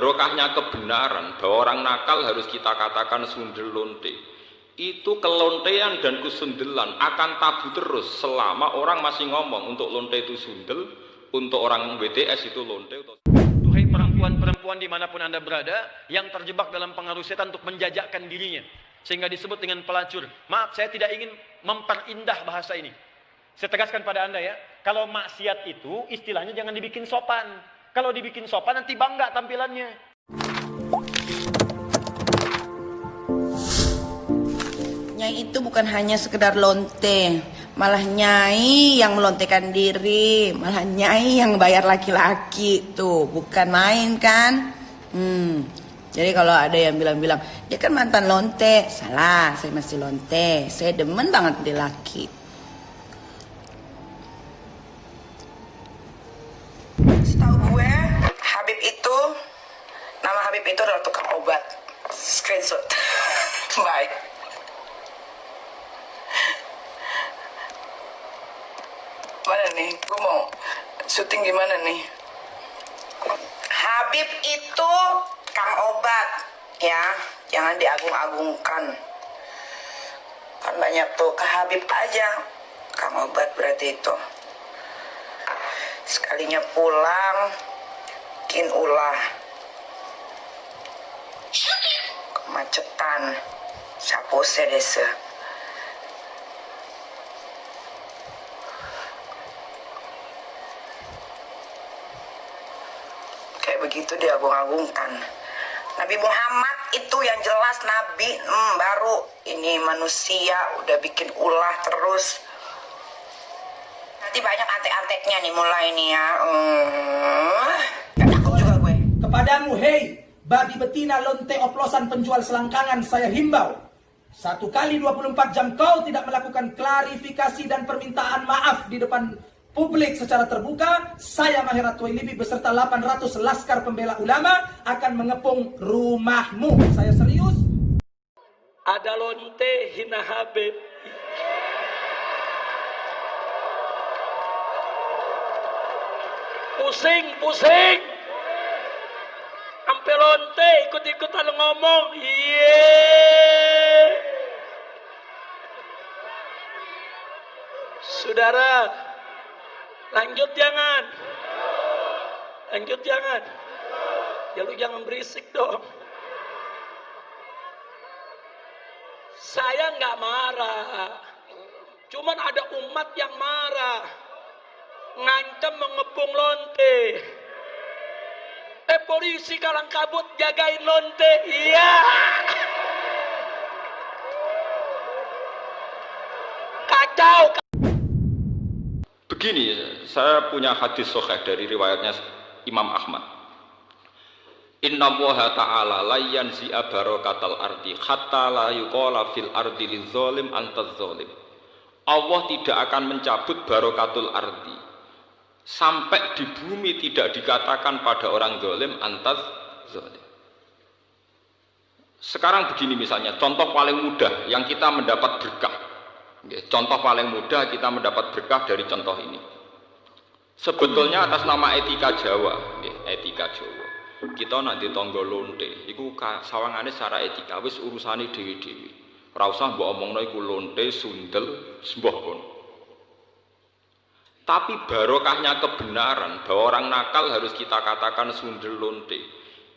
barokahnya kebenaran bahwa orang nakal harus kita katakan sundel lonte, itu kelontean dan kesundelan akan tabu terus selama orang masih ngomong untuk lonte itu sundel, untuk orang BTS itu lonte. Duhai perempuan-perempuan dimanapun anda berada yang terjebak dalam pengaruh setan untuk menjajakkan dirinya sehingga disebut dengan pelacur. Maaf, saya tidak ingin memperindah bahasa ini. Saya tegaskan pada anda ya, kalau maksiat itu istilahnya jangan dibikin sopan. Kalau dibikin sopan nanti bangga tampilannya. Nyai itu bukan hanya sekedar lonte, malah nyai yang melontekan diri, malah nyai yang bayar laki-laki tuh, bukan main kan? Jadi kalau ada yang bilang-bilang dia kan mantan lonte, salah, saya masih lonte, saya demen banget di laki. Setahu gue, Habib itu, nama Habib itu adalah tukang obat. Screenshot. Baik. Mana nih? Gue mau syuting gimana nih? Habib itu kang obat, ya, jangan diagung-agungkan. Kan banyak tuh ke Habib aja, kang obat berarti itu. Sekalinya pulang, bikin ulah. Kemacetan, sapo sedese. Kayak begitu diagung-agungkan. Nabi Muhammad itu yang jelas Nabi, baru ini manusia udah bikin ulah terus. Nanti banyak antek-anteknya nih mulai nih ya. Takut juga gue. Kepadamu, hei, babi betina lonte oplosan penjual selangkangan, saya himbau. 1 kali 24 jam kau tidak melakukan klarifikasi dan permintaan maaf di depan publik secara terbuka, saya Maher At-Twailibi beserta 800 laskar pembela ulama akan mengepung rumahmu. Saya serius. Ada lonte hina Habib. Pusing. Ampe lonte ikut-ikutan ngomong. Saudara, lanjut jangan. Ya lu jangan berisik dong. Saya nggak marah. Cuman ada umat yang marah. Ngancam mengepung lonte. Polisi kalang kabut jagain lonte. Iya. Kacau. Begini, saya punya hadis sahih dari riwayatnya Imam Ahmad. Inna Allaha ta'ala la yanzi'a barakatal ardi hatta la yuqala fil ardi lizalim antaz zalim. Allah tidak akan mencabut barakatul ardi sampai di bumi tidak dikatakan pada orang zalim antaz zalim. Sekarang begini misalnya, contoh paling mudah yang kita mendapat berkah. Contoh paling mudah kita mendapat berkah dari contoh ini. Sebetulnya atas nama etika Jawa, etika Jawa. Kita nanti tonggo lonte, iku sawangane secara etika wis urusane dewi-dewi. Ora usah mbok omongno iku lonte, sundel, sembah kono. Tapi barokahnya kebenaran bahwa orang nakal harus kita katakan sundel lonte,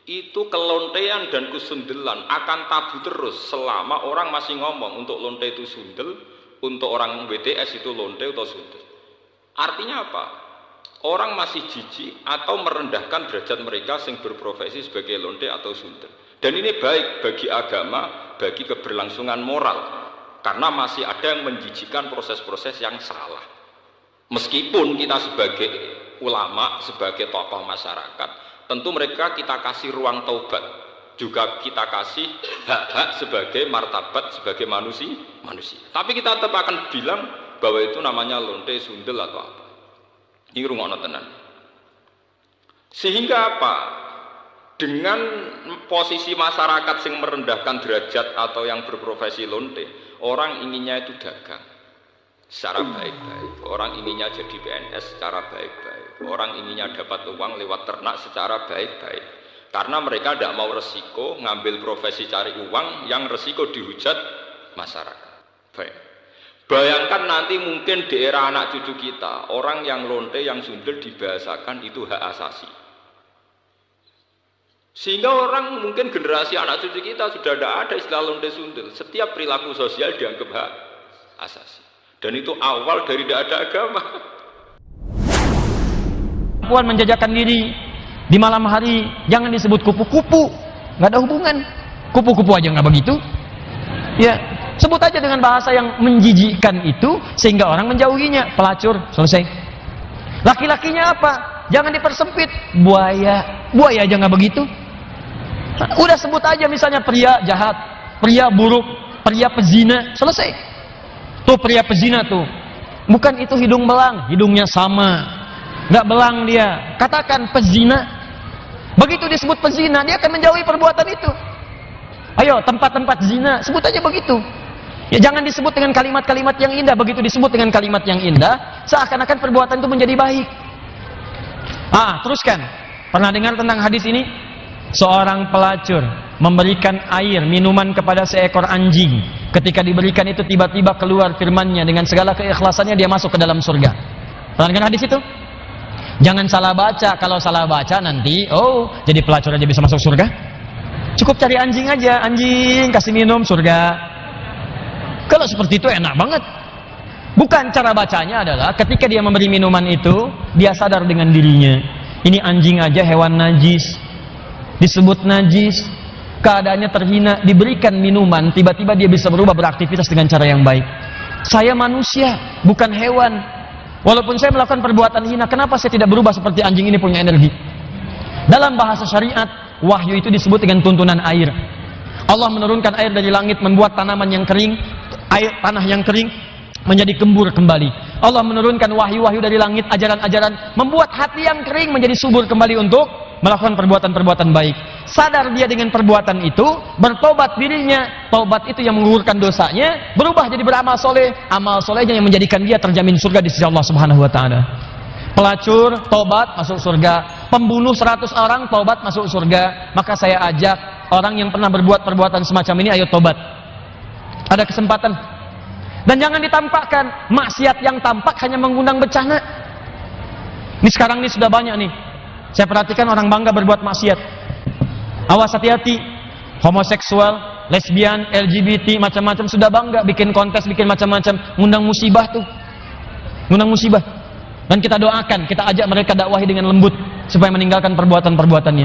itu kelontean dan kesundelan akan tabu terus selama orang masih ngomong untuk lonte itu sundel, untuk orang BTS itu lonte atau sundel. Artinya apa? Orang masih jijik atau merendahkan derajat mereka yang berprofesi sebagai lonte atau sundel. Dan ini baik bagi agama, bagi keberlangsungan moral, karena masih ada yang menjijikkan proses-proses yang salah. Meskipun kita sebagai ulama, sebagai tokoh masyarakat, tentu mereka kita kasih ruang taubat, juga kita kasih hak-hak sebagai martabat, sebagai manusia. Tapi kita tetap akan bilang bahwa itu namanya lonte, sundel atau apa. Ini rungokno tenan. Sehingga apa? Dengan posisi masyarakat yang merendahkan derajat atau yang berprofesi lonte, orang inginnya itu dagang secara baik-baik, orang inginnya jadi PNS secara baik-baik, orang inginnya dapat uang lewat ternak secara baik-baik. Karena mereka tidak mau resiko ngambil profesi cari uang yang resiko dihujat masyarakat. Baik. Bayangkan nanti mungkin di era anak cucu kita, orang yang lonte, yang sundel dibahasakan itu hak asasi. Sehingga orang mungkin generasi anak cucu kita sudah tidak ada istilah lonte sundel. Setiap perilaku sosial dianggap hak asasi. Dan itu awal dari tidak ada agama. Puan menjajakan diri di malam hari, jangan disebut kupu-kupu, nggak ada hubungan. Kupu-kupu aja nggak begitu. Ya, sebut aja dengan bahasa yang menjijikkan itu sehingga orang menjauhinya. Pelacur, selesai. Laki-lakinya apa? Jangan dipersempit. Buaya, buaya aja nggak begitu. Udah sebut aja misalnya pria jahat, pria buruk, pria pezina, selesai. Tuh pria pezina tuh, bukan itu hidung belang, hidungnya sama, nggak belang dia. Katakan pezina. Begitu disebut pezina, dia akan menjauhi perbuatan itu. Ayo, tempat-tempat zina, sebut aja begitu. Ya jangan disebut dengan kalimat-kalimat yang indah. Begitu disebut dengan kalimat yang indah, seakan-akan perbuatan itu menjadi baik. Teruskan. Pernah dengar tentang hadis ini? Seorang pelacur memberikan air, minuman kepada seekor anjing. Ketika diberikan itu tiba-tiba keluar firman-Nya dengan segala keikhlasannya dia masuk ke dalam surga. Pernah dengar hadis itu? Jangan salah baca. Kalau salah baca nanti, jadi pelacur aja bisa masuk surga? Cukup cari anjing aja, anjing kasih minum surga. Kalau seperti itu enak banget. Bukan, cara bacanya adalah ketika dia memberi minuman itu, dia sadar dengan dirinya. Ini anjing aja hewan najis, disebut najis, keadaannya terhina, diberikan minuman, tiba-tiba dia bisa berubah beraktivitas dengan cara yang baik. Saya manusia, bukan hewan. Walaupun saya melakukan perbuatan hina, kenapa saya tidak berubah seperti anjing ini punya energi? Dalam bahasa syariat, wahyu itu disebut dengan tuntunan air. Allah menurunkan air dari langit, membuat tanaman yang kering, tanah yang kering menjadi gembur kembali. Allah menurunkan wahyu-wahyu dari langit, ajaran-ajaran, membuat hati yang kering menjadi subur kembali untuk melakukan perbuatan-perbuatan baik. Sadar dia dengan perbuatan itu, bertobat dirinya, taubat itu yang menggugurkan dosanya, berubah jadi beramal soleh, amal solehnya yang menjadikan dia terjamin surga di sisi Allah Subhanahu wa Ta'ala. Pelacur, tobat, masuk surga. Pembunuh 100 orang, tobat, masuk surga. Maka saya ajak orang yang pernah berbuat perbuatan semacam ini, ayo tobat. Ada kesempatan. Dan jangan ditampakkan. Maksiat yang tampak hanya mengundang bencana. Ini sekarang ini sudah banyak nih. Saya perhatikan orang bangga berbuat maksiat. Awas, hati-hati. Homoseksual, lesbian, LGBT, macam-macam sudah bangga. Bikin kontes, bikin macam-macam. Ngundang musibah tuh. Ngundang musibah. Dan kita doakan, kita ajak mereka dakwahi dengan lembut supaya meninggalkan perbuatan-perbuatannya.